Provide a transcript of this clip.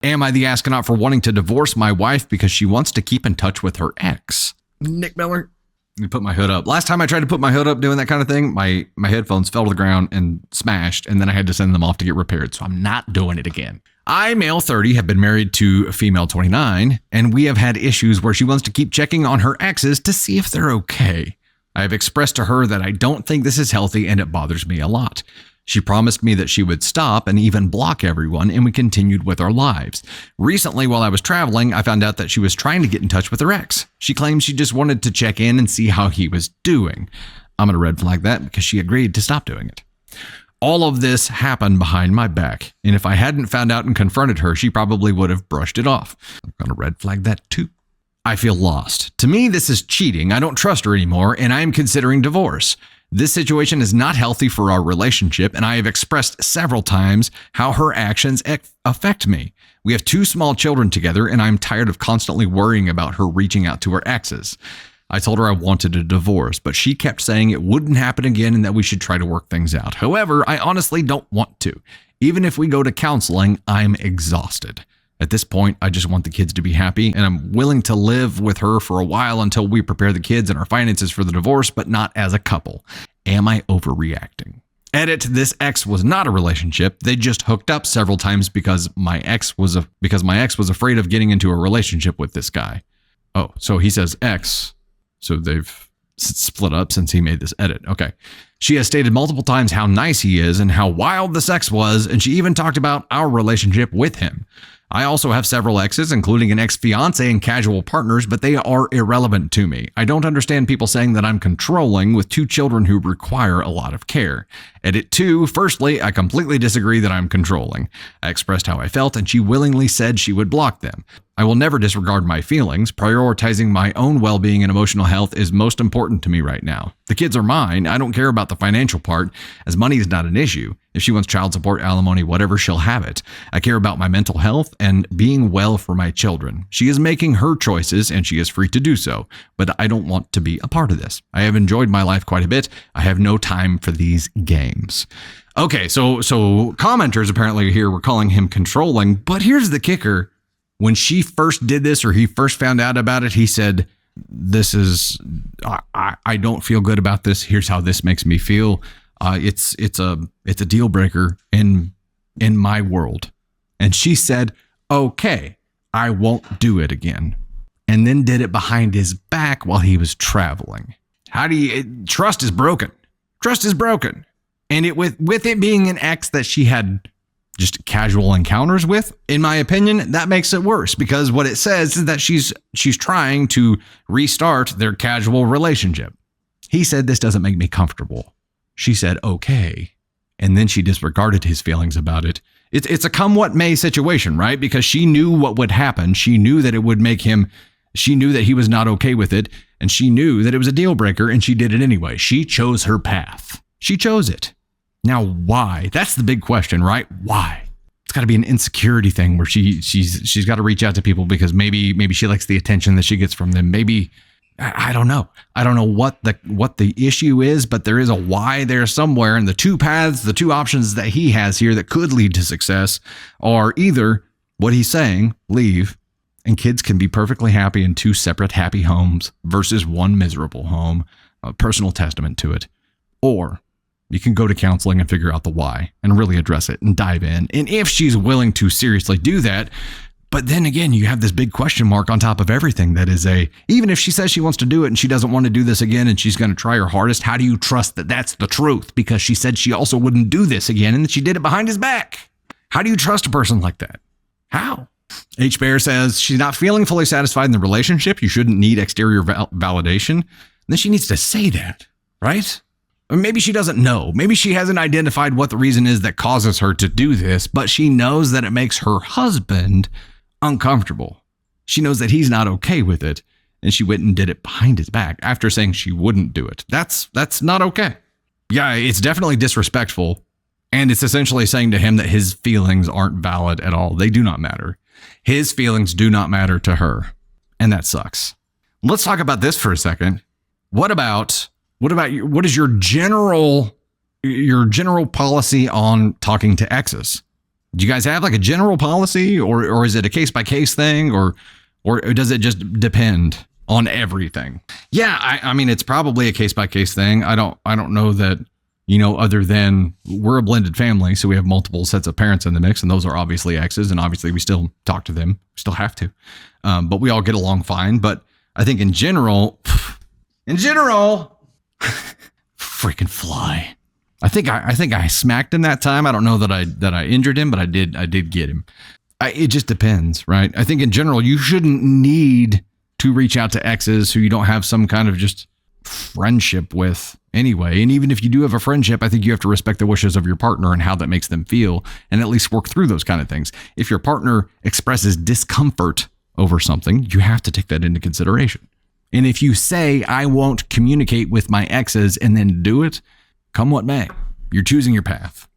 Am I the astronaut for wanting to divorce my wife because she wants to keep in touch with her ex? Nick Miller. Let me put my hood up. Last time I tried to put my hood up doing that kind of thing, my headphones fell to the ground and smashed, and then I had to send them off to get repaired. So I'm not doing it again. I, male 30, have been married to a female 29, and we have had issues where she wants to keep checking on her exes to see if they're okay. I have expressed to her that I don't think this is healthy and it bothers me a lot. She promised me that she would stop and even block everyone, and we continued with our lives. Recently, while I was traveling, I found out that she was trying to get in touch with her ex. She claimed she just wanted to check in and see how he was doing. I'm going to red flag that because she agreed to stop doing it. All of this happened behind my back, and if I hadn't found out and confronted her, she probably would have brushed it off. I'm going to red flag that too. I feel lost. To me, this is cheating. I don't trust her anymore, and I am considering divorce. This situation is not healthy for our relationship, and I have expressed several times how her actions affect me. We have 2 small children together, and I'm tired of constantly worrying about her reaching out to her exes. I told her I wanted a divorce, but she kept saying it wouldn't happen again and that we should try to work things out. However, I honestly don't want to. Even if we go to counseling, I'm exhausted. At this point, I just want the kids to be happy, and I'm willing to live with her for a while until we prepare the kids and our finances for the divorce, but not as a couple. Am I overreacting? Edit, this ex was not a relationship. They just hooked up several times because my ex was afraid of getting into a relationship with this guy. Oh, so he says ex. So they've split up since he made this edit. Okay. She has stated multiple times how nice he is and how wild the sex was, and she even talked about our relationship with him. I also have several exes, including an ex-fiance and casual partners, but they are irrelevant to me. I don't understand people saying that I'm controlling with 2 children who require a lot of care. Edit 2, firstly, I completely disagree that I'm controlling. I expressed how I felt, and she willingly said she would block them. I will never disregard my feelings. Prioritizing my own well-being and emotional health is most important to me right now. The kids are mine. I don't care about the financial part, as money is not an issue. If she wants child support, alimony, whatever, she'll have it. I care about my mental health and being well for my children. She is making her choices, and she is free to do so, but I don't want to be a part of this. I have enjoyed my life quite a bit. I have no time for these games. Okay, so commenters apparently here were calling him controlling, but here's the kicker. When she first did this, or he first found out about it, he said, I don't feel good about this. Here's how this makes me feel. It's a deal breaker in my world. And she said, okay, I won't do it again. And then did it behind his back while he was traveling. Trust is broken. Trust is broken. And with it being an ex that she had just casual encounters with, in my opinion, that makes it worse, because what it says is that she's trying to restart their casual relationship. He said, this doesn't make me comfortable. She said, okay. And then she disregarded his feelings about it. It's a come what may situation, right? Because she knew what would happen. She knew that it would make him, she knew that he was not okay with it. And she knew that it was a deal breaker, and she did it anyway. She chose her path. She chose it. Now, why? That's the big question, right? Why? It's got to be an insecurity thing where she's got to reach out to people because maybe she likes the attention that she gets from them. Maybe, I don't know. I don't know what the issue is, but there is a why there somewhere. And the 2 paths, the 2 options that he has here that could lead to success are either what he's saying, leave, and kids can be perfectly happy in 2 separate happy homes versus 1 miserable home, a personal testament to it, or you can go to counseling and figure out the why and really address it and dive in. And if she's willing to seriously do that, but then again, you have this big question mark on top of everything that is even if she says she wants to do it and she doesn't want to do this again and she's going to try her hardest, how do you trust that that's the truth? Because she said she also wouldn't do this again and that she did it behind his back. How do you trust a person like that? How? H. Bear says she's not feeling fully satisfied in the relationship. You shouldn't need exterior validation. And then she needs to say that, right? Or maybe she doesn't know. Maybe she hasn't identified what the reason is that causes her to do this, but she knows that it makes her husband uncomfortable. She knows that he's not okay with it, and she went and did it behind his back after saying she wouldn't do it. That's not okay. Yeah, it's definitely disrespectful, and it's essentially saying to him that his feelings aren't valid at all. They do not matter. His feelings do not matter to her, and that sucks. Let's talk about this for a second. What is your general policy on talking to exes? Do you guys have like a general policy, or is it a case by case thing, or does it just depend on everything? Yeah, I mean, it's probably a case by case thing. I don't know that, other than we're a blended family, so we have multiple sets of parents in the mix, and those are obviously exes, and obviously we still talk to them, we still have to, but we all get along fine. But I think in general, freaking fly. I think I smacked him that time. I don't know that I injured him, but I did get him. It just depends, right? I think in general, you shouldn't need to reach out to exes who you don't have some kind of just friendship with anyway. And even if you do have a friendship, I think you have to respect the wishes of your partner and how that makes them feel, and at least work through those kind of things. If your partner expresses discomfort over something, you have to take that into consideration. And if you say, I won't communicate with my exes, and then do it, come what may, you're choosing your path.